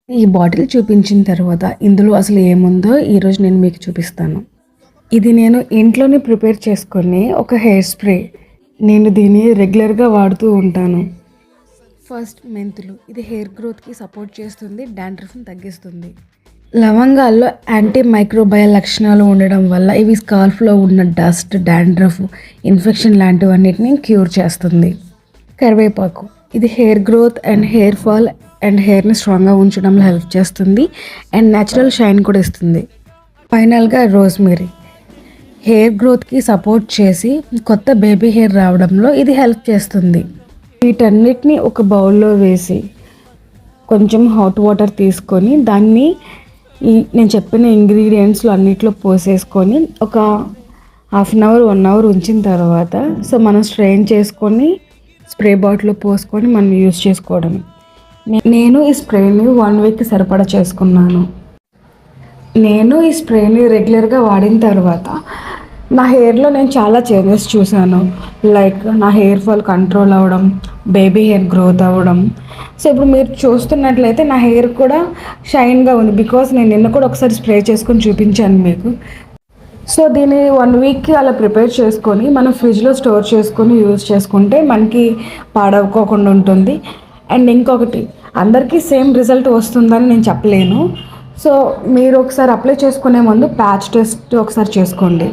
ఈ బాటిల్ చూపించిన తర్వాత ఇందులో అసలు ఏముందో ఈరోజు నేను మీకు చూపిస్తాను. ఇది నేను ఇంట్లోనే ప్రిపేర్ చేసుకునే ఒక హెయిర్ స్ప్రే. నేను దీన్ని రెగ్యులర్గా వాడుతూ ఉంటాను. ఫస్ట్ మెంతులు, ఇది హెయిర్ గ్రోత్కి సపోర్ట్ చేస్తుంది, డాండ్రఫ్ని తగ్గిస్తుంది. లవంగాల్లో యాంటీ మైక్రోబయల్ లక్షణాలు ఉండడం వల్ల ఇవి స్కాల్ఫ్లో ఉన్న డస్ట్, డాండ్రఫ్, ఇన్ఫెక్షన్ లాంటివన్నిటిని క్యూర్ చేస్తుంది. కరివేపాకు, ఇది hair growth and hair fall and హెయిర్ని స్ట్రాంగ్గా ఉంచడంలో హెల్ప్ చేస్తుంది అండ్ న్యాచురల్ షైన్ కూడా ఇస్తుంది. ఫైనల్గా రోజ్మెరీ, హెయిర్ గ్రోత్కి సపోర్ట్ చేసి కొత్త బేబీ హెయిర్ రావడంలో ఇది హెల్ప్ చేస్తుంది. వీటన్నిటిని ఒక బౌల్లో వేసి కొంచెం హాట్ వాటర్ తీసుకొని దాన్ని నేను చెప్పిన ఇంగ్రీడియంట్స్లో అన్నిట్లో పోసేసుకొని ఒక హాఫ్ అన్ అవర్ 1 అవర్ ఉంచిన తర్వాత మనం స్ట్రెయిన్ చేసుకొని స్ప్రే బాటిల్లో పోసుకొని మనం యూజ్ చేసుకోవడం. నేను ఈ స్ప్రేని 1 వీక్ సరిపడా చేసుకున్నాను. నేను ఈ స్ప్రేని రెగ్యులర్గా వాడిన తర్వాత నా హెయిర్లో నేను చాలా చేంజెస్ చూశాను. లైక్ నా హెయిర్ ఫాల్ కంట్రోల్ అవ్వడం, బేబీ హెయిర్ గ్రోత్ అవ్వడం. సో ఇప్పుడు మీరు చూస్తున్నట్లయితే నా హెయిర్ కూడా షైన్గా ఉంది, బికాస్ నేను నిన్న కూడా ఒకసారి స్ప్రే చేసుకొని చూపించాను మీకు. సో దీన్ని 1 వీక్కి అలా ప్రిపేర్ చేసుకొని మనం ఫ్రిడ్జ్లో స్టోర్ చేసుకొని యూజ్ చేసుకుంటే మనకి పాడవుకోకుండా ఉంటుంది. అండ్ ఇంకొకటి, అందరికీ సేమ్ రిజల్ట్ వస్తుందని నేను చెప్పలేను. సో మీరు ఒకసారి అప్లై చేసుకునే ముందు ప్యాచ్ టెస్ట్ ఒకసారి చేసుకోండి.